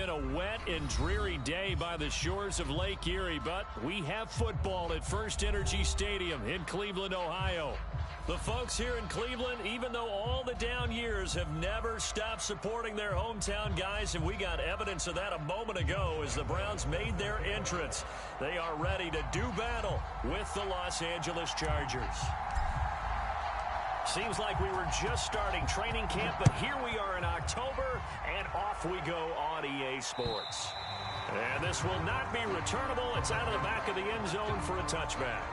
been a wet and dreary day by the shores of Lake Erie, but we have football at First Energy Stadium in Cleveland, Ohio. The folks here in Cleveland, even though all the down years, have never stopped supporting their hometown guys, and we got evidence of that a moment ago as the Browns made their entrance. They are ready to do battle with the Los Angeles Chargers. Seems like we were just starting training camp, but here we are in October, and off we go on EA Sports. And this will not be returnable. It's out of the back of the end zone for a touchback.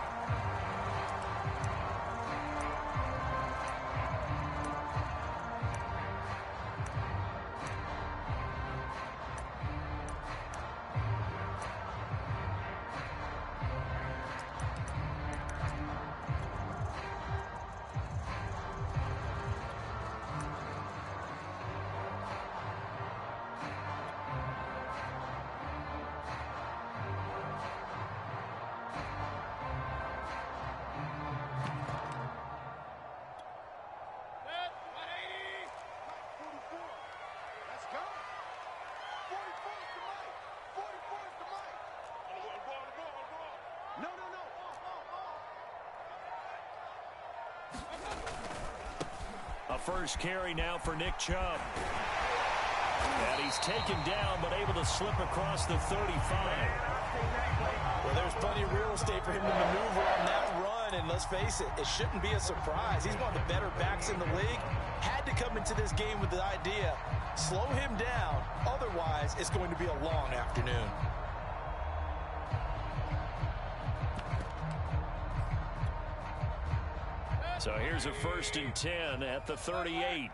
A first carry now for Nick Chubb. And he's taken down, but able to slip across the 35. Well, there's plenty of real estate for him to maneuver on that run, and let's face it, it shouldn't be a surprise. He's one of the better backs in the league. Had to come into this game with the idea, slow him down, otherwise it's going to be a long afternoon. So here's a 1st and 10 at the 38.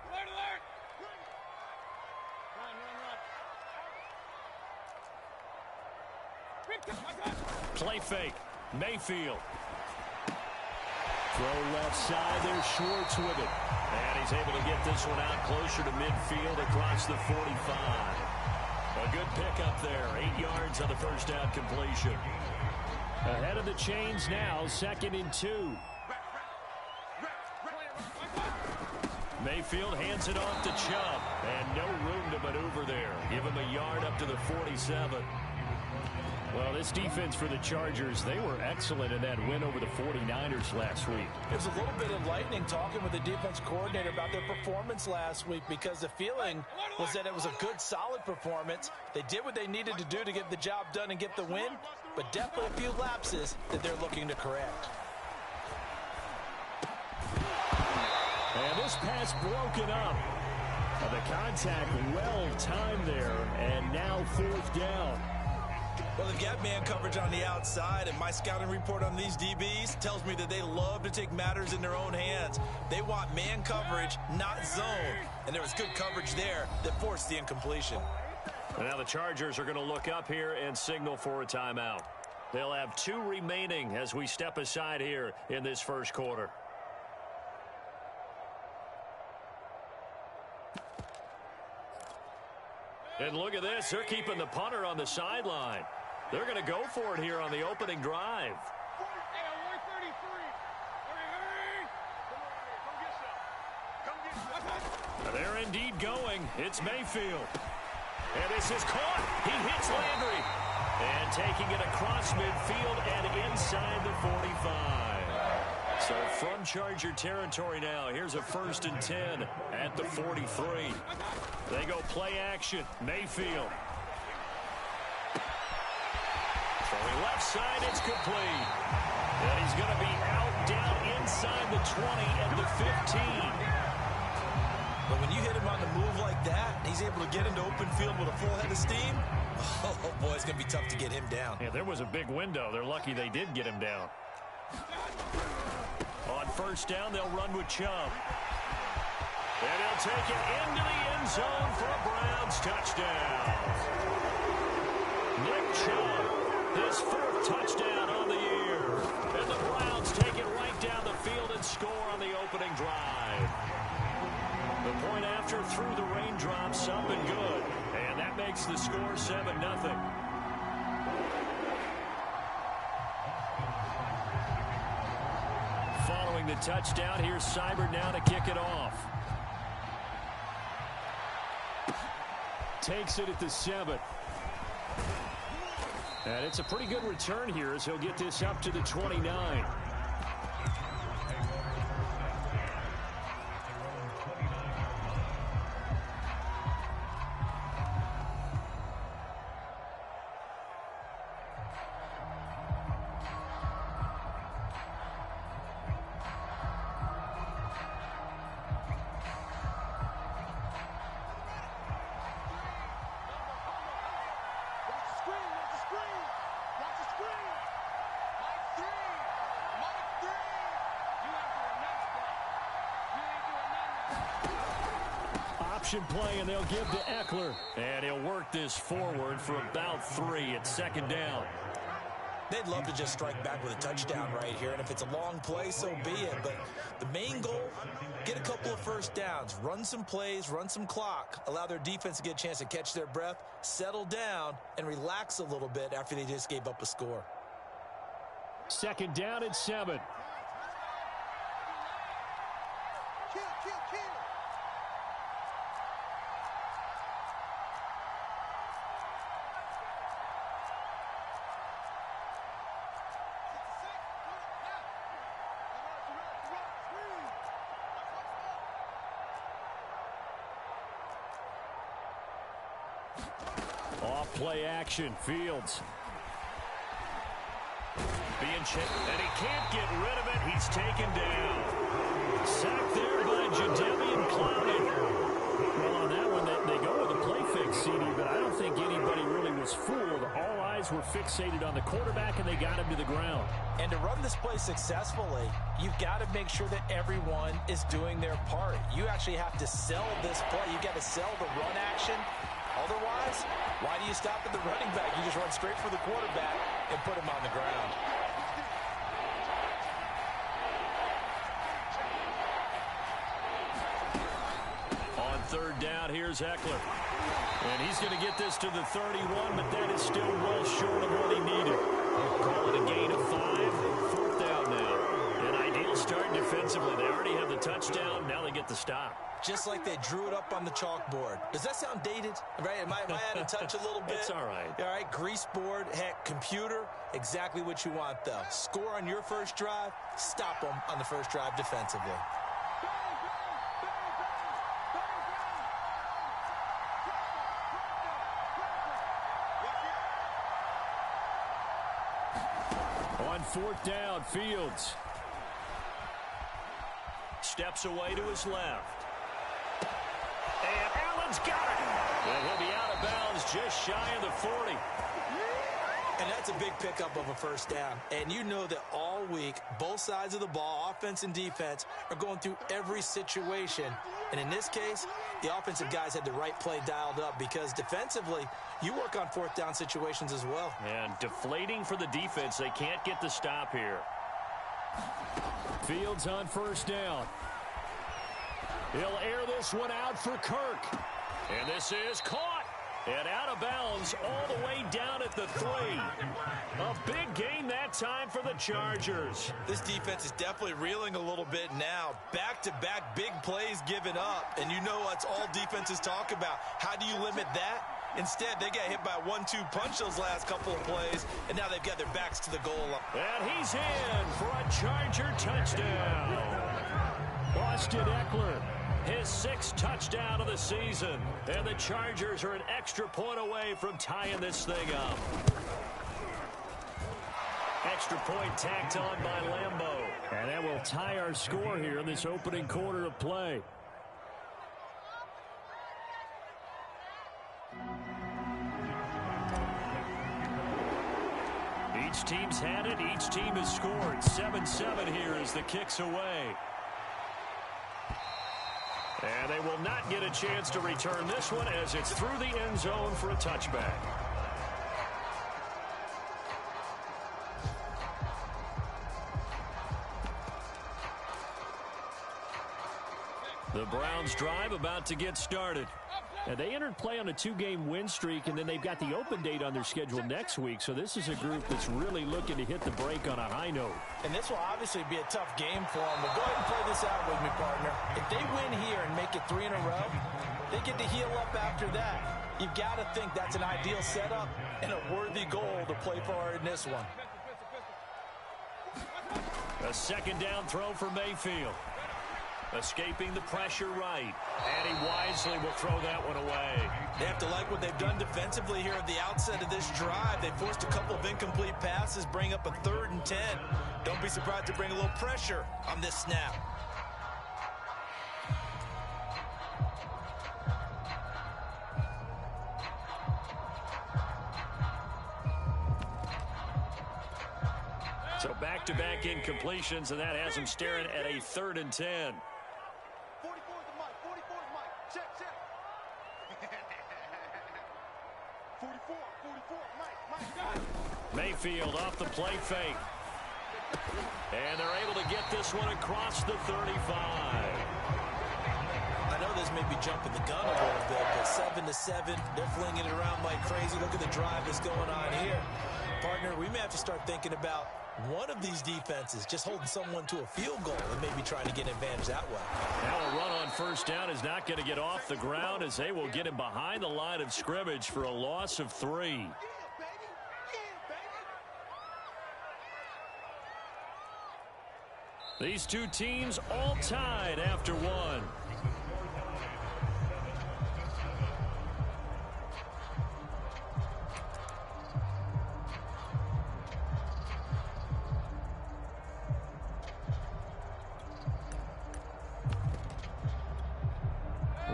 Play fake. Mayfield. Throw left side. There's Schwartz with it. And he's able to get this one out closer to midfield across the 45. A good pickup there. 8 yards on the first down completion. Ahead of the chains now, 2nd and 2. Mayfield hands it off to Chubb, and no room to maneuver there. Give him a yard up to the 47. Well, this defense for the Chargers, they were excellent in that win over the 49ers last week. It was a little bit of lightning talking with the defense coordinator about their performance last week, because the feeling was that it was a good, solid performance. They did what they needed to do to get the job done and get the win, but definitely a few lapses that they're looking to correct. And this pass broken up. The contact well timed there, and now 4th down. Well, they've got man coverage on the outside, and my scouting report on these DBs tells me that they love to take matters in their own hands. They want man coverage, not zone. And there was good coverage there that forced the incompletion. And now the Chargers are going to look up here and signal for a timeout. They'll have 2 remaining as we step aside here in this first quarter. And look at this. They're keeping the punter on the sideline. They're going to go for it here on the opening drive. They're indeed going. It's Mayfield. And this is caught. He hits Landry. And taking it across midfield and inside the 45. So from Charger territory now, here's a 1st and 10 at the 43. They go play action. Mayfield. Throwing left side, it's complete. And he's going to be out down inside the 20 and the 15. But when you hit him on the move like that, he's able to get into open field with a full head of steam. Oh, boy, it's going to be tough to get him down. Yeah, there was a big window. They're lucky they did get him down. On 1st down, they'll run with Chubb. And he'll take it into the end zone for a Browns touchdown. Nick Chubb, his 4th touchdown on the year. And the Browns take it right down the field and score on the opening drive. The point after through the raindrops up and good. And that makes the score 7-0. Following the touchdown, here's Seibert now to kick it off. takes it at the 7. And it's a pretty good return here as he'll get this up to the 29. Play, and they'll give to Eckler. And he'll work this forward for about 3 at 2nd down. They'd love to just strike back with a touchdown right here, and if it's a long play, so be it. But the main goal, get a couple of first downs, run some plays, run some clock, allow their defense to get a chance to catch their breath, settle down, and relax a little bit after they just gave up a score. 2nd down and 7. Play action, Fields. Being checked, and he can't get rid of it. He's taken down. Sacked there by Jadeveon Clowney. Well, on that one, they go with a play fix, CD, but I don't think anybody really was fooled. All eyes were fixated on the quarterback, and they got him to the ground. And to run this play successfully, you've got to make sure that everyone is doing their part. You actually have to sell this play. You've got to sell the run action. Otherwise, why do you stop at the running back? You just run straight for the quarterback and put him on the ground. On 3rd down, here's Eckler. And he's going to get this to the 31, but that is still well short of what he needed. Call it a gain of 5. 4th down now. An ideal start defensively. They already have the touchdown. Now they get the stop. Just like they drew it up on the chalkboard. Does that sound dated? Right? Am I out of touch a little bit? It's all right. All right, grease board, heck, computer, exactly what you want, though. Score on your first drive, stop them on the first drive defensively. On 4th down, Fields. Steps away to his left. And Allen's got it. And he'll be out of bounds just shy of the 40. And that's a big pickup of a first down. And you know that all week, both sides of the ball, offense and defense, are going through every situation. And in this case, the offensive guys had the right play dialed up because defensively, you work on 4th down situations as well. And deflating for the defense. They can't get the stop here. Fields on 1st down. He'll air this one out for Kirk. And this is caught. And out of bounds all the way down at the 3. A big gain that time for the Chargers. This defense is definitely reeling a little bit now. Back-to-back big plays given up. And you know what's all defenses talk about. How do you limit that? Instead, they got hit by a 1-2 punch those last couple of plays, and now they've got their backs to the goal line. And he's in for a Charger touchdown. Austin Eckler, his 6th touchdown of the season. And the Chargers are an extra point away from tying this thing up. Extra point tacked on by Lambeau. And that will tie our score here in this opening quarter of play. Each team's had it. Each team has scored. 7-7 here as the kick's away. And they will not get a chance to return this one as it's through the end zone for a touchback. The Browns drive about to get started. And they entered play on a 2-game win streak, and then they've got the open date on their schedule next week. So this is a group that's really looking to hit the break on a high note. And this will obviously be a tough game for them. But go ahead and play this out with me, partner. If they win here and make it 3 in a row, They get to heal up after that. You've got to think that's an ideal setup and a worthy goal to play for in this one. A second down throw for Mayfield. Escaping the pressure right. And he wisely will throw that one away. They have to like what they've done defensively here at the outset of this drive. They forced a couple of incomplete passes, bring up a 3rd and 10. Don't be surprised to bring a little pressure on this snap. So back-to-back incompletions, and that has him staring at a 3rd and 10. 44's the mic. 44's mic. Check. 44, mic. Mayfield off the play fake. And they're able to get this one across the 35. I know this may be jumping the gun a little bit, but 7-7, they're flinging it around like crazy. Look at the drive that's going on here. Partner, we may have to start thinking about one of these defenses just holding someone to a field goal and maybe trying to get an advantage that way. Now a run on first down is not going to get off the ground as they will get him behind the line of scrimmage for a loss of 3. These two teams all tied after 1.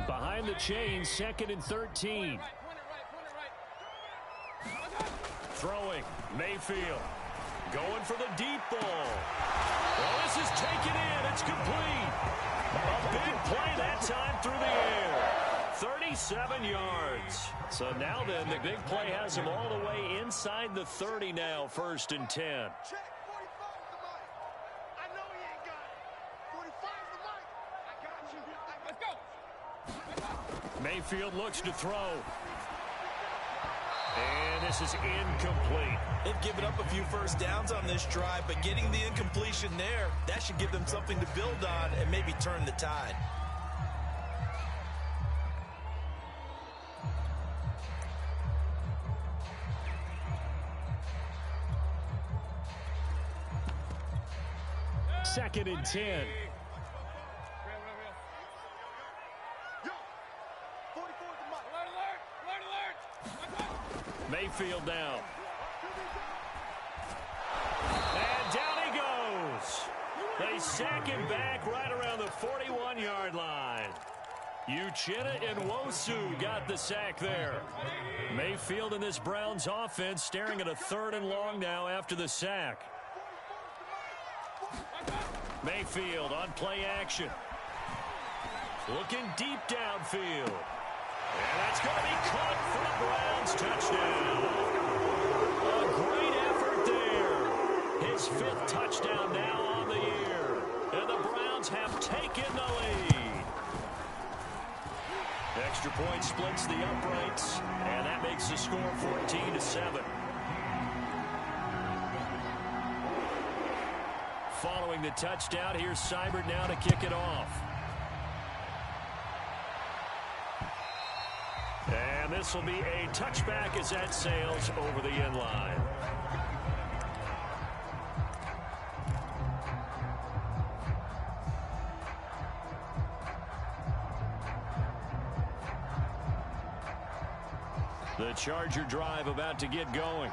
Behind the chain, 2nd and 13. Throwing, Mayfield. Going for the deep ball. Well, this is taken in. It's complete. A big play that time through the air. 37 yards. So now then, the big play has him all the way inside the 30 now, 1st and 10. Check. 45's the mic. I know he ain't got it. 45's the mic. I got you. Let's go. Mayfield looks to throw. And this is incomplete. They've given up a few first downs on this drive, but getting the incompletion there, that should give them something to build on and maybe turn the tide. Second and 10. Mayfield down. And down he goes. They sack him back right around the 41-yard line. Uchenna and Nwosu got the sack there. Mayfield in this Browns offense staring at a 3rd and long now after the sack. Mayfield on play action. Looking deep downfield. And that's going to be caught for the Browns. Touchdown. A great effort there. His 5th touchdown now on the year. And the Browns have taken the lead. Extra point splits the uprights. And that makes the score 14-7. Following the touchdown, here's Seibert now to kick it off. And this will be a touchback as that sails over the end line. The Charger drive about to get going.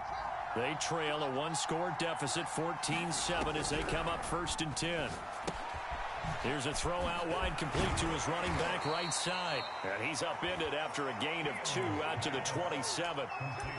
They trail a 1-score deficit, 14-7, as they come up 1st and 10. Here's a throw out wide, complete to his running back right side. And he's upended after a gain of 2 out to the 27.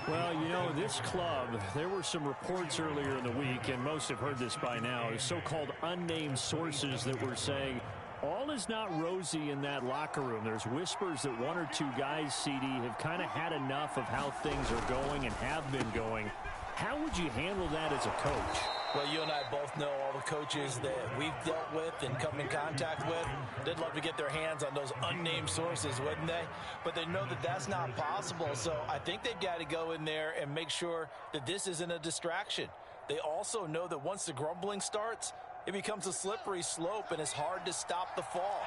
Well, you know, this club, there were some reports earlier in the week, and most have heard this by now, the so-called unnamed sources that were saying all is not rosy in that locker room. There's whispers that 1 or 2 guys, CD, have kind of had enough of how things are going and have been going. How would you handle that as a coach? Well, you and I both know all the coaches that we've dealt with and come in contact with. They'd love to get their hands on those unnamed sources, wouldn't they? But they know that that's not possible, so I think they've got to go in there and make sure that this isn't a distraction. They also know that once the grumbling starts, it becomes a slippery slope and it's hard to stop the fall.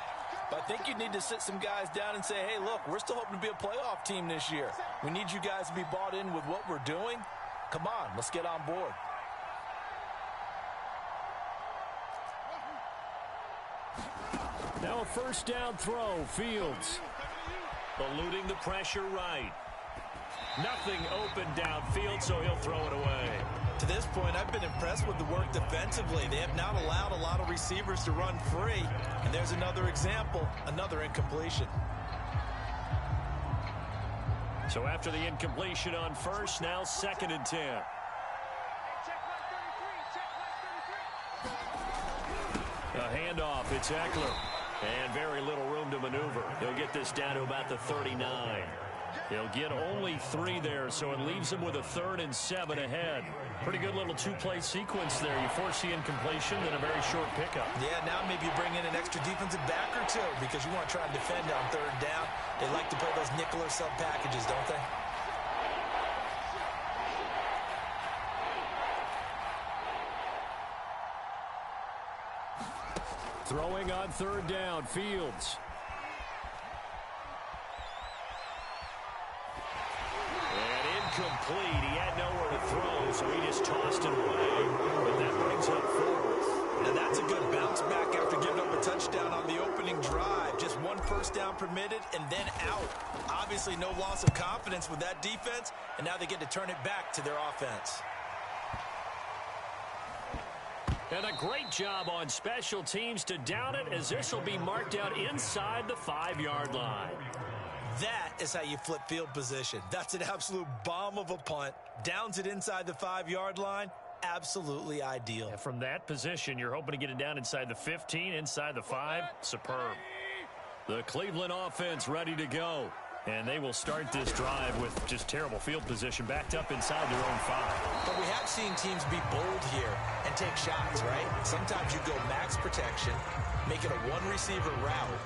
But I think you need to sit some guys down and say, hey, look, we're still hoping to be a playoff team this year. We need you guys to be bought in with what we're doing. Come on, let's get on board. Now a first down throw, Fields. Eluding the pressure right. Nothing open downfield, so he'll throw it away. To this point, I've been impressed with the work defensively. They have not allowed a lot of receivers to run free. And there's another example, another incompletion. So after the incompletion on first, now 2nd and 10. A handoff, it's Eckler. And very little room to maneuver. He'll get this down to about the 39. He'll get only 3 there, so it leaves him with a 3rd and 7 ahead. Pretty good little two-play sequence there. You force the incompletion, then a very short pickup. Yeah, now maybe you bring in an extra defensive back or two because you want to try and defend on 3rd down. They like to play those nickel or sub packages, don't they? Throwing on 3rd down, Fields. And incomplete. He had nowhere to throw, so he just tossed it away. But that brings up 4th. Now that's a good bounce back after giving up a touchdown on the opening drive. Just 1 first down permitted and then out. Obviously no loss of confidence with that defense, and now they get to turn it back to their offense. And a great job on special teams to down it, as this will be marked out inside the 5-yard line. That is how you flip field position. That's an absolute bomb of a punt. Downs it inside the 5-yard line. Absolutely ideal. And from that position, you're hoping to get it down inside the 15, inside the 5. Superb. The Cleveland offense ready to go. And they will start this drive with just terrible field position backed up inside their own 5. But we have seen teams be bold here and take shots, right? Sometimes you go max protection, make it a 1-receiver route,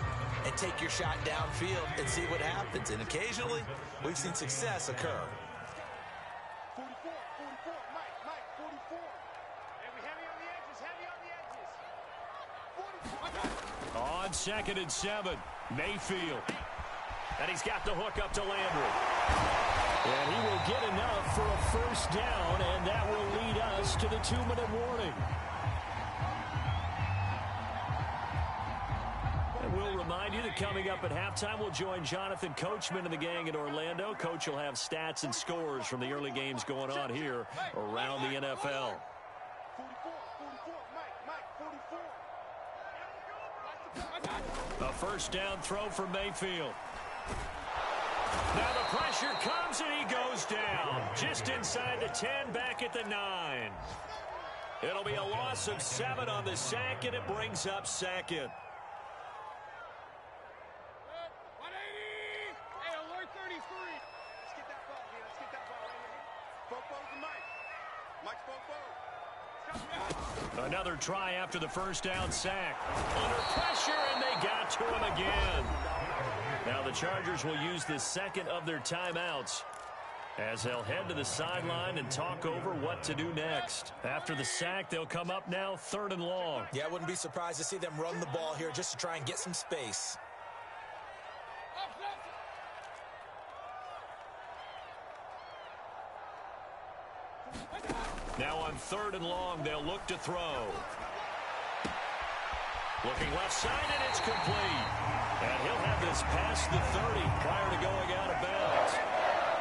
and take your shot downfield and see what happens. And occasionally, we've seen success occur. 44, Mike, 44. And we heavy on the edges, 44. On 2nd and 7, Mayfield. And he's got the hook up to Landry. And he will get enough for a first down, and that will lead us to the 2-minute warning. And we'll remind you that coming up at halftime, we'll join Jonathan Coachman and the gang in Orlando. Coach will have stats and scores from the early games going on here around the NFL. 44, Mike, 44. A first down throw for Mayfield. Now the pressure comes and he goes down. Just inside the 10, back at the 9. It'll be a loss of 7 on the sack, and it brings up 2nd. 180. Hey, alert 33. Let's get that ball here. Let's get that ball right here. Football to Mike. Mike's football. Another try after the first down sack. Under pressure, and they got to him again. Now the Chargers will use the 2nd of their timeouts as they'll head to the sideline and talk over what to do next. After the sack, they'll come up now 3rd and long. Yeah, I wouldn't be surprised to see them run the ball here just to try and get some space. Now on 3rd and long, they'll look to throw. Looking left side, and it's complete. And he'll have this past the 30 prior to going out of bounds.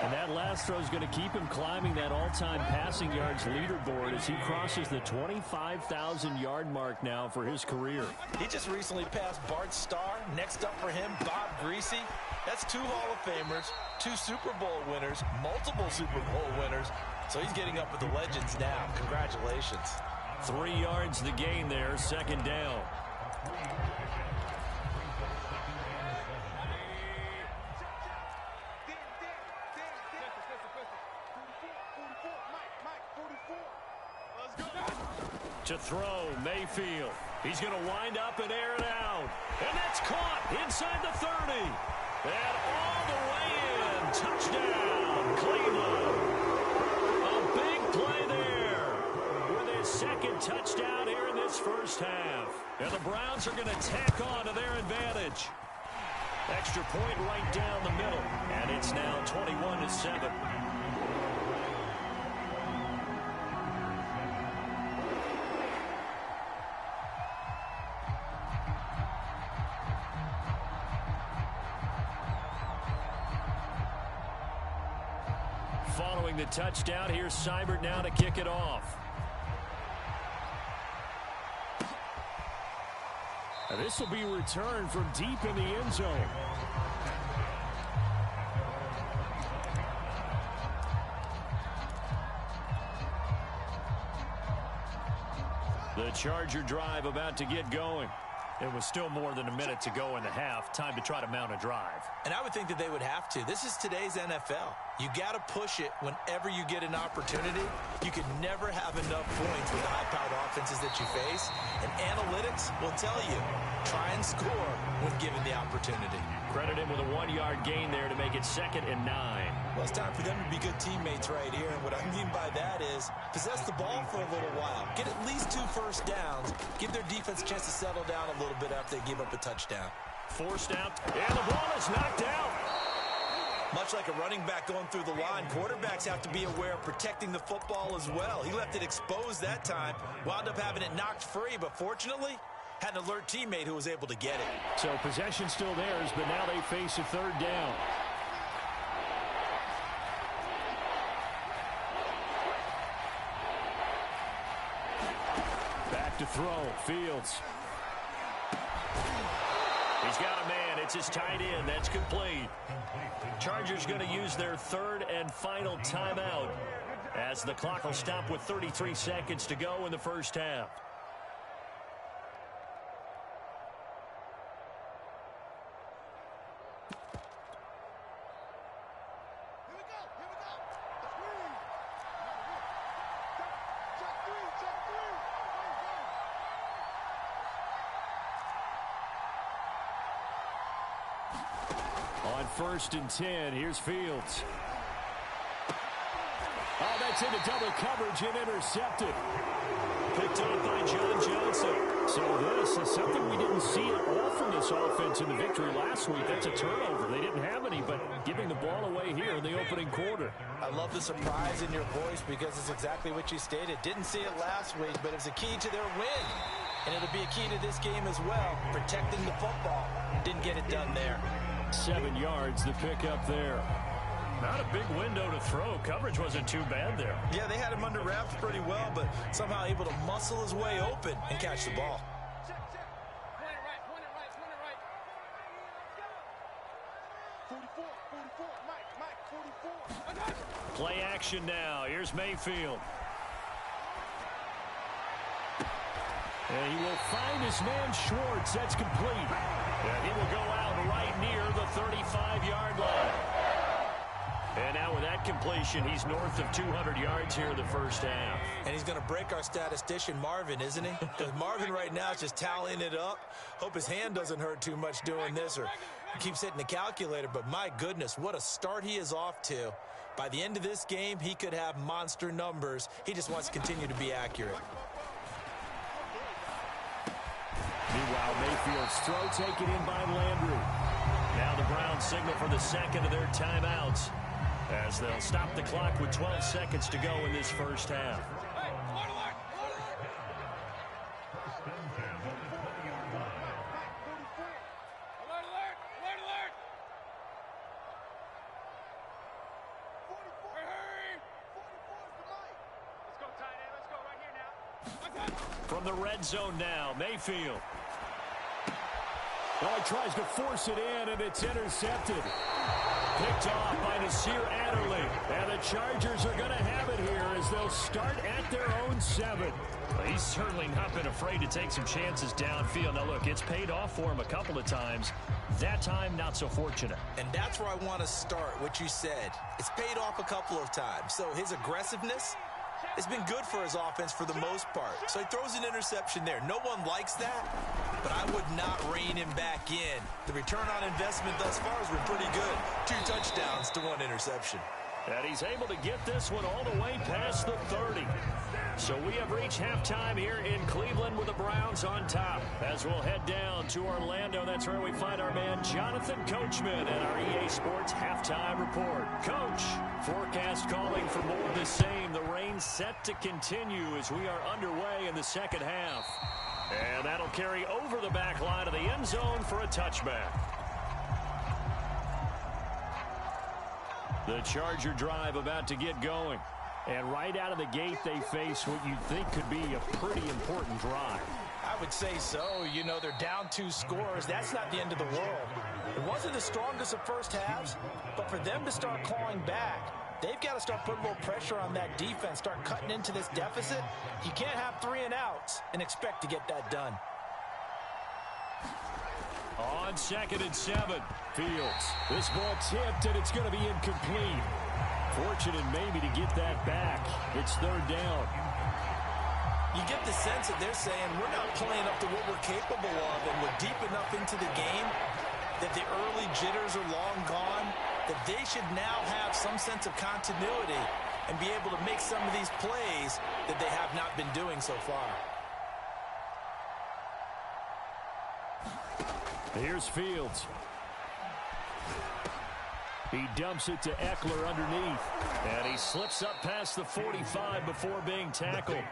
And that last throw is going to keep him climbing that all-time passing yards leaderboard as he crosses the 25,000-yard mark now for his career. He just recently passed Bart Starr. Next up for him, Bob Greasy. That's 2 Hall of Famers, 2 Super Bowl winners, multiple Super Bowl winners. So he's getting up with the legends now. Congratulations. 3 yards the gain there, 2nd down. To throw, Mayfield. He's going to wind up and air it out. And that's caught inside the 30. And all the way in. Touchdown, Cleveland. A big play there with his 2nd touchdown here in this first half. And the Browns are going to tack on to their advantage. Extra point right down the middle. And it's now 21-7. Following the touchdown, here's Seibert now to kick it off. And this will be returned from deep in the end zone. The Charger drive about to get going. It was still more than a minute to go in the half. Time to try to mount a drive. And I would think that they would have to. This is today's NFL. You got to push it whenever you get an opportunity. You can never have enough points with the high-powered offenses that you face. And analytics will tell you, try and score when given the opportunity. Credit him with a 1-yard gain there to make it 2nd and 9. Well, it's time for them to be good teammates right here. And what I mean by that is possess the ball for a little while. Get at least 2 first downs. Give their defense a chance to settle down a little bit after they give up a touchdown. Forced out, and the ball is knocked out. Much like a running back going through the line, quarterbacks have to be aware of protecting the football as well. He left it exposed that time, wound up having it knocked free, but fortunately, had an alert teammate who was able to get it. So possession still theirs, but now they face a 3rd down. Back to throw, Fields. He's got a man. It's his tight end. That's complete. Chargers going to use their 3rd and final timeout as the clock will stop with 33 seconds to go in the first half. On 1st and 10, here's Fields. Oh, that's into double coverage and intercepted. Picked up by John Johnson. So this is something we didn't see at all from this offense in the victory last week. That's a turnover. They didn't have any, but giving the ball away here in the opening quarter. I love the surprise in your voice because it's exactly what you stated. Didn't see it last week, but it's a key to their win. And it'll be a key to this game as well, protecting the football. Didn't get it done there. 7 yards, the pickup there. Not a big window to throw. Coverage wasn't too bad there. Yeah, they had him under wraps pretty well, but somehow able to muscle his way open and catch the ball. Check. Point it right. 44, Mike, 44. Play action now. Here's Mayfield. And he will find his man Schwartz. That's complete. And he will go out right near the 35-yard line. And now with that completion, he's north of 200 yards here in the first half. And he's going to break our statistician, Marvin, isn't he? Because Marvin right now is just tallying it up. Hope his hand doesn't hurt too much doing this, or he keeps hitting the calculator. But my goodness, what a start he is off to. By the end of this game, he could have monster numbers. He just wants to continue to be accurate. Meanwhile, Mayfield's throw taken in by Landry. Now the Browns signal for the 2nd of their timeouts as they'll stop the clock with 12 seconds to go in this first half. From the red zone now, Mayfield. Oh, he tries to force it in, and it's intercepted. Picked off by Nasir Adderley. And the Chargers are going to have it here as they'll start at their own 7. Well, he's certainly not been afraid to take some chances downfield. Now, look, it's paid off for him a couple of times. That time, not so fortunate. And that's where I want to start, what you said. It's paid off a couple of times. So his aggressiveness has been good for his offense for the most part. So he throws an interception there. No one likes that, but I would not rein him back in. The return on investment thus far has been pretty good. 2 touchdowns to 1 interception. And he's able to get this one all the way past the 30. So we have reached halftime here in Cleveland with the Browns on top. As we'll head down to Orlando, that's where we find our man Jonathan Coachman and our EA Sports halftime report. Coach, forecast calling for more of the same. The rain set to continue as we are underway in the second half. And that'll carry over the back line of the end zone for a touchback. The Charger drive about to get going. And right out of the gate, they face what you'd think could be a pretty important drive. I would say so. You know, they're down 2 scores. That's not the end of the world. It wasn't the strongest of first halves, but for them to start clawing back, they've got to start putting a little pressure on that defense, start cutting into this deficit. You can't have 3 and outs and expect to get that done. On 2nd and 7, Fields. This ball tipped, and it's going to be incomplete. Fortunate maybe to get that back. It's 3rd down. You get the sense that they're saying we're not playing up to what we're capable of, and we're deep enough into the game that the early jitters are long gone, that they should now have some sense of continuity and be able to make some of these plays that they have not been doing so far. Here's Fields. He dumps it to Eckler underneath. And he slips up past the 45 before being tackled.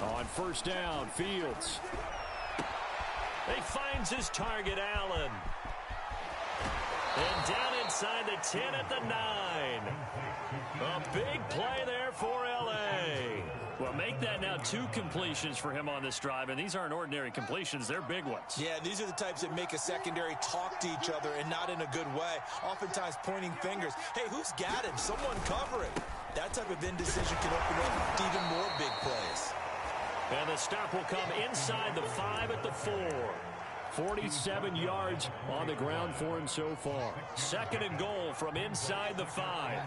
On 1st down, Fields. He finds his target, Allen. And down inside the 10 at the 9. A big play there for L.A. Well, make that now 2 completions for him on this drive, and these aren't ordinary completions. They're big ones. Yeah, these are the types that make a secondary talk to each other and not in a good way, oftentimes pointing fingers. Hey, who's got him? Someone cover it. That type of indecision can open up to even more big plays. And the stop will come inside the 5 at the 4. 47 yards on the ground for him so far. 2nd and goal from inside the 5.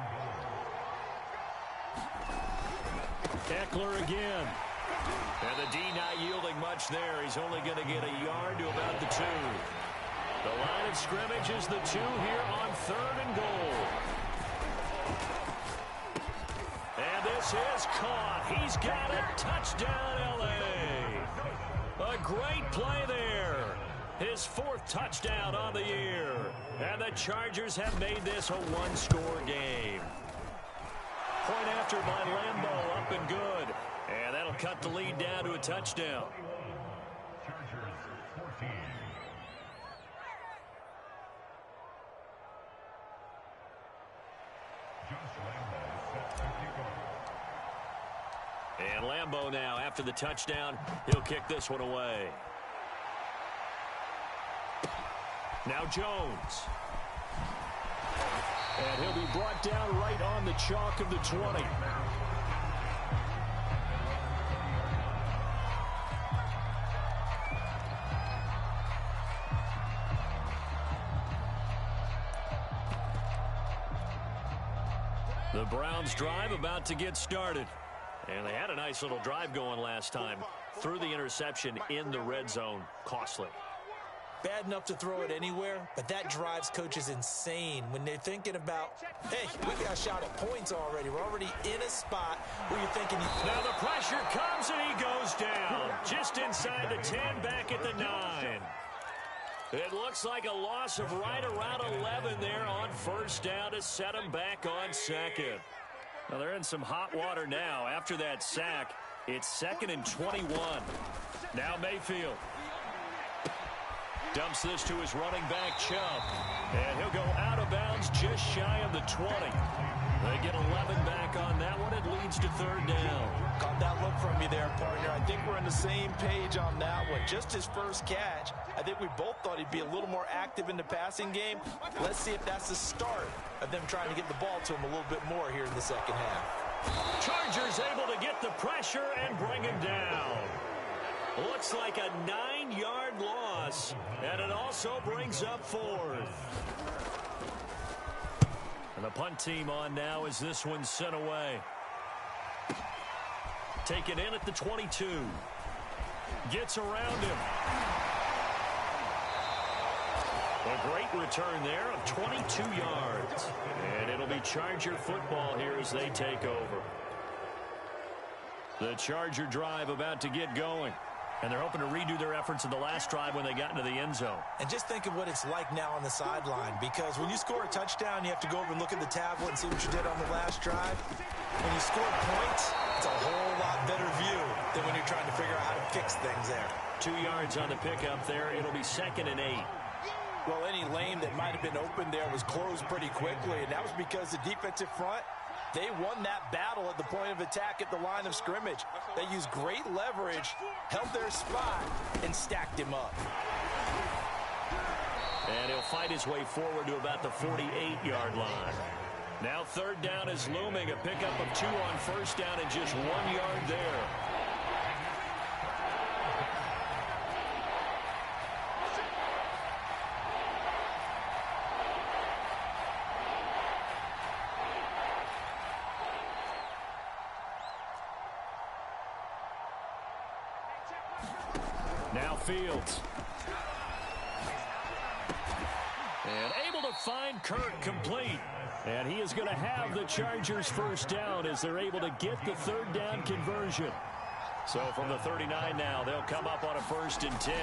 Eckler again. And the D not yielding much there. He's only going to get a yard to about the 2. The line of scrimmage is the 2 here on 3rd and goal. And this is caught. He's got it. Touchdown, L.A. A great play there. His 4th touchdown on the year. And the Chargers have made this a 1-score game. Point after by Lambeau, up and good. And that'll cut the lead down to a touchdown. And Lambeau now, after the touchdown, he'll kick this one away. Now Jones. And he'll be brought down right on the chalk of the 20. The Browns drive about to get started. And they had a nice little drive going last time. Threw the interception in the red zone. Costly. Bad enough to throw it anywhere, but that drives coaches insane when they're thinking about, hey, we got a shot at points already. We're already in a spot where you're thinking. Now the pressure comes and he goes down. Just inside the 10, back at the 9. It looks like a loss of right around 11 there on 1st down to set him back on 2nd. Well, they're in some hot water now. After that sack, it's 2nd and 21. Now Mayfield. Dumps this to his running back, Chubb. And he'll go out of bounds just shy of the 20. They get 11 back on that one. It leads to 3rd down. Caught that look from you there, partner. I think we're on the same page on that one. Just his first catch. I think we both thought he'd be a little more active in the passing game. Let's see if that's the start of them trying to get the ball to him a little bit more here in the second half. Chargers able to get the pressure and bring him down. Looks like a 9-yard loss, and it also brings up 4th. And the punt team on now as this one's sent away. Taken in at the 22. Gets around him. A great return there of 22 yards. And it'll be Charger football here as they take over. The Charger drive about to get going. And they're hoping to redo their efforts in the last drive when they got into the end zone. And just think of what it's like now on the sideline, because when you score a touchdown, you have to go over and look at the tablet and see what you did on the last drive. When you score points, it's a whole lot better view than when you're trying to figure out how to fix things there. 2 yards on the pickup there. It'll be 2nd and 8. Well, any lane that might have been open there was closed pretty quickly, and that was because the defensive front, they won that battle at the point of attack at the line of scrimmage. They used great leverage, held their spot, and stacked him up. And he'll fight his way forward to about the 48-yard line. Now 3rd down is looming. A pickup of 2 on 1st down and just 1 yard there. Now Fields. And able to find Kirk complete. And he is going to have the Chargers 1st down as they're able to get the 3rd down conversion. So from the 39 now, they'll come up on a 1st and 10.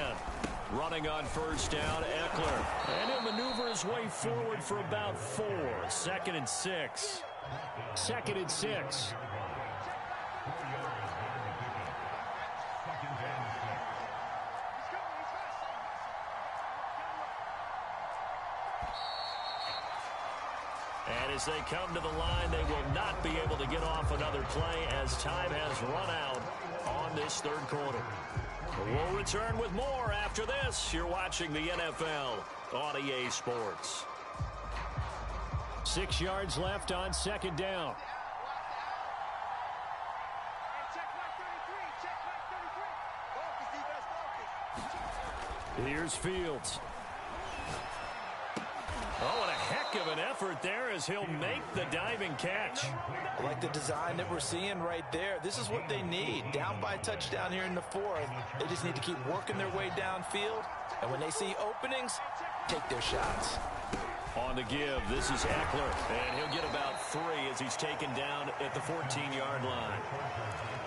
Running on 1st down, Eckler. And he'll maneuver his way forward for about 4. 2nd and 6. 2nd and 6. And as they come to the line, they will not be able to get off another play as time has run out on this 3rd quarter. We'll return with more after this. You're watching the NFL on EA Sports. 6 yards left on 2nd down. Here's Fields. Oh, what a heck of an effort there as he'll make the diving catch. I like the design that we're seeing right there. This is what they need. Down by a touchdown here in the 4th. They just need to keep working their way downfield. And when they see openings, take their shots. On the give, this is Eckler. And he'll get about 3 as he's taken down at the 14-yard line.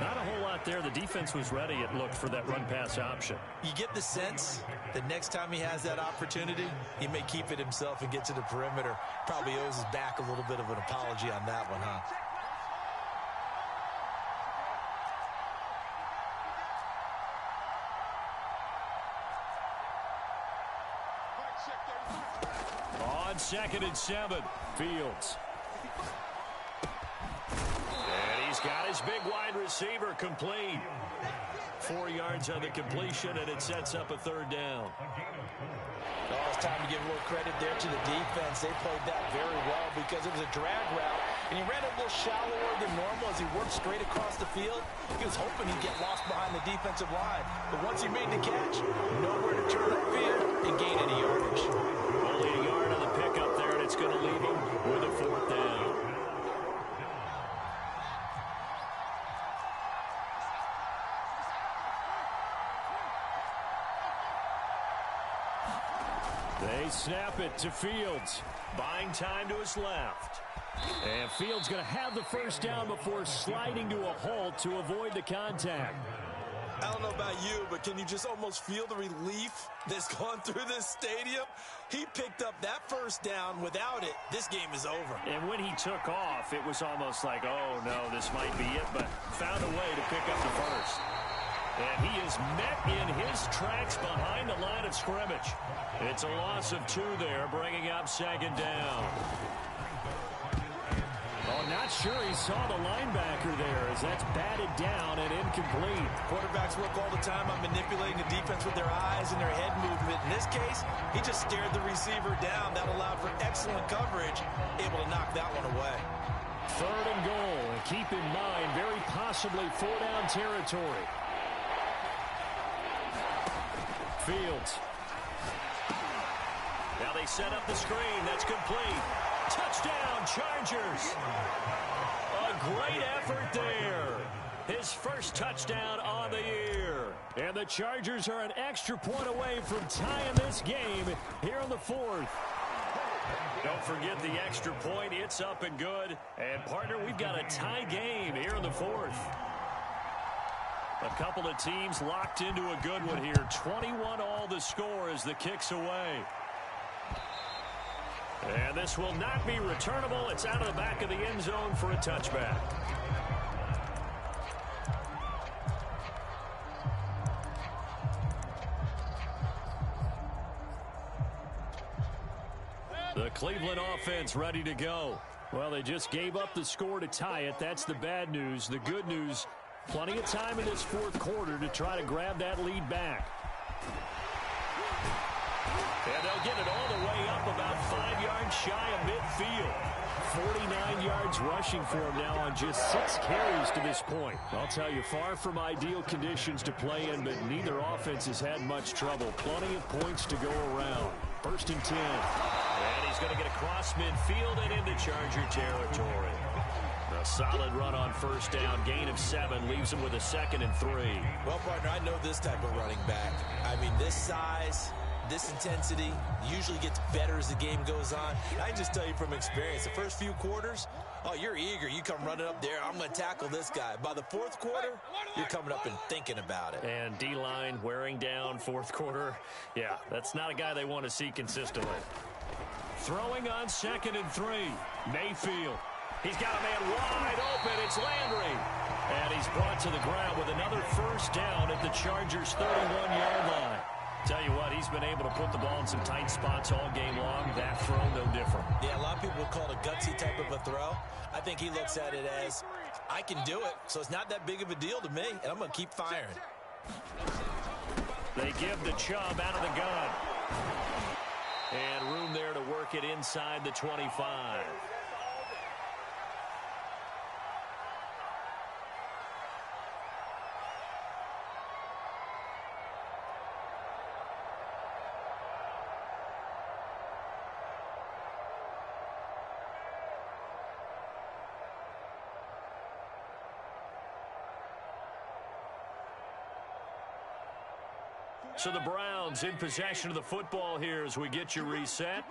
Not a whole lot there. The defense was ready, it looked, for that run-pass option. You get the sense that next time he has that opportunity, he may keep it himself and get to the perimeter. Probably owes his back a little bit of an apology on that one, huh? On 2nd and 7, Fields. And he's got his big wide receiver complete. 4 yards on the completion, and it sets up a 3rd down. Oh, it's time to give a little credit there to the defense. They played that very well because it was a drag route, and he ran a little shallower than normal as he worked straight across the field. He was hoping he'd get lost behind the defensive line, but once he made the catch, nowhere to turn upfield and gain any yardage. Only a yard on the pickup there, and it's going to leave him with a 4th down. They snap it to Fields. Buying time to his left. And Fields going to have the 1st down before sliding to a halt to avoid the contact. I don't know about you, but can you just almost feel the relief that's gone through this stadium? He picked up that 1st down. Without it, this game is over. And when he took off, it was almost like, oh, no, this might be it, but found a way to pick up the 1st. And he is met in his tracks behind the line of scrimmage. It's a loss of 2 there, bringing up 2nd down. Oh, not sure he saw the linebacker there as that's batted down and incomplete. Quarterbacks work all the time on manipulating the defense with their eyes and their head movement. In this case, he just stared the receiver down. That allowed for excellent coverage, able to knock that one away. 3rd and goal, and keep in mind, very possibly 4-down territory. Fields. Now they set up the screen. That's complete. Touchdown, Chargers. A great effort there. his first touchdown on the year. And the Chargers are an extra point away from tying this game here in the fourth. Don't forget the extra point. It's up and good. And, partner, we've got a tie game here in the fourth. A couple of teams locked into a good one here. 21 all the score as the kick's away. And this will not be returnable. It's out of the back of the end zone for a touchback. The Cleveland offense ready to go. Well, they just gave up the score to tie it. That's the bad news. The good news, plenty of time in this fourth quarter to try to grab that lead back. And they'll get it all the way up about 5 yards shy of midfield. 49 yards rushing for him now on just 6 carries to this point. I'll tell you, far from ideal conditions to play in, but neither offense has had much trouble. Plenty of points to go around. 1st and 10. And he's going to get across midfield and into Charger territory. A solid run on 1st down. Gain of 7 leaves him with a 2nd and 3. Well, partner, I know this type of running back. I mean, this size, this intensity usually gets better as the game goes on. And I just tell you from experience, the first few quarters, oh, you're eager. You come running up there. I'm going to tackle this guy. By the fourth quarter, you're coming up and thinking about it. And D-line wearing down fourth quarter. Yeah, that's not a guy they want to see consistently. Throwing on 2nd and 3. Mayfield. He's got a man wide open. It's Landry. And he's brought to the ground with another 1st down at the Chargers' 31-yard line. Tell you what, he's been able to put the ball in some tight spots all game long. That throw, no different. Yeah, a lot of people would call it a gutsy type of a throw. I think he looks at it as, I can do it, so it's not that big of a deal to me, and I'm going to keep firing. They give the Chubb out of the gun. And room there to work it inside the 25. So the Browns in possession of the football here as we get you reset.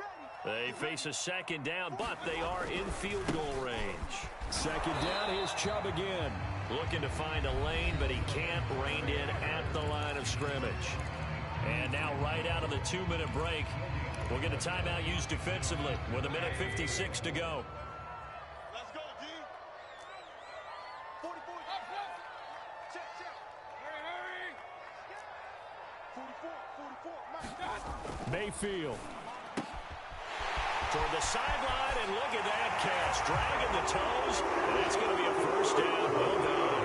They face a 2nd down, but they are in field goal range. 2nd down, here's Chubb again. Looking to find a lane, but he can't. Reined in at the line of scrimmage. And now right out of the 2-minute break, we'll get a timeout used defensively with 1:56 to go. Let's go, D. 44. Check. Hurry. 44. Mike. Mayfield. Toward the sideline, and look at that catch. Dragging the toes, and it's going to be a 1st down. Well done.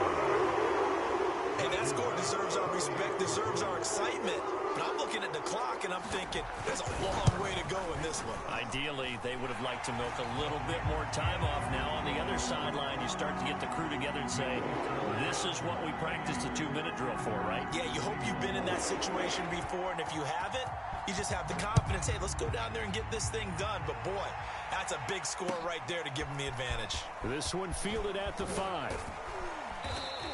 Hey, that score deserves our respect, deserves our excitement. But I'm looking at the clock, and I'm thinking, there's a long way to go in this one. Ideally, they would have liked to milk a little bit more time off. Now, on the other sideline, you start to get the crew together and say, this is what we practiced the 2-minute drill for, right? Yeah, you hope you've been in that situation before, and if you haven't, you just have the confidence, hey, let's go down there and get this thing done. But, boy, that's a big score right there to give them the advantage. This one fielded at the 5.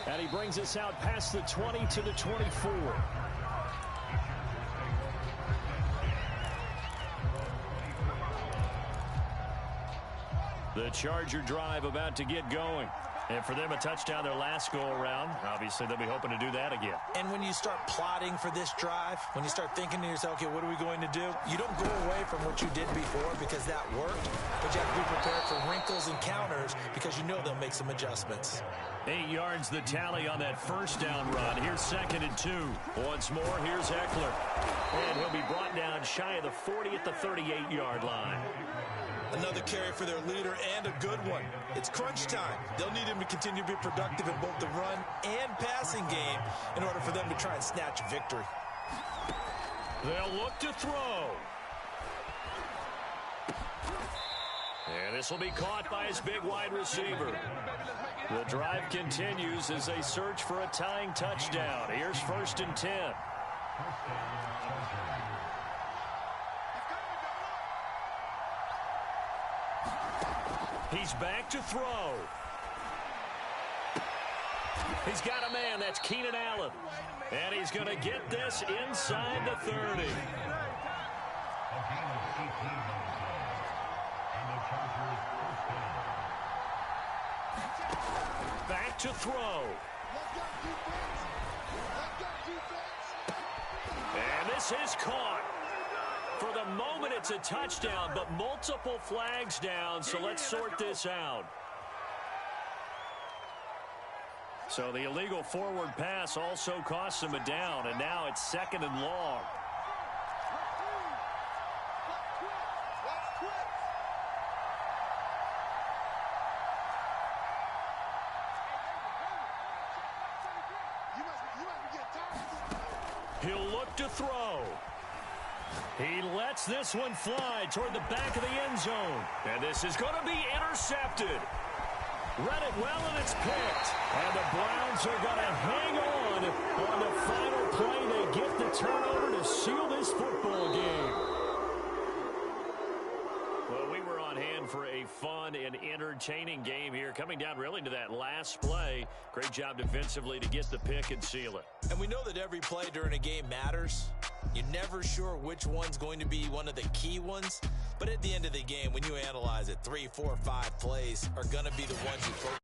And he brings us out past the 20 to the 24. The Charger drive about to get going. And for them, a touchdown their last go-around. Obviously, they'll be hoping to do that again. And when you start plotting for this drive, when you start thinking to yourself, okay, what are we going to do? You don't go away from what you did before because that worked, but you have to be prepared for wrinkles and counters because you know they'll make some adjustments. 8 yards the tally on that 1st down run. Here's 2nd and 2. Once more, here's Eckler. And he'll be brought down shy of the 40 at the 38-yard line. Another carry for their leader and a good one. It's crunch time. They'll need him to continue to be productive in both the run and passing game in order for them to try and snatch a victory. They'll look to throw. And this will be caught by his big wide receiver. The drive continues as they search for a tying touchdown. Here's 1st and 10. He's back to throw. He's got a man. That's Keenan Allen. And he's going to get this inside the 30. Back to throw. And this is caught. For the moment, it's a touchdown, but multiple flags down, so let's sort this out. So the illegal forward pass also costs him a down, and now it's 2nd and long. He'll look to throw. He lets this one fly toward the back of the end zone. And this is going to be intercepted. Read it well, and it's picked. And the Browns are going to hang on the final play. They get the turnover to seal this football game. Well, we were on hand for a fun and entertaining game here, coming down really to that last play. Great job defensively to get the pick and seal it. And we know that every play during a game matters. You're never sure which one's going to be one of the key ones. But at the end of the game, when you analyze it, 3, 4, 5 plays are going to be the ones you focus on.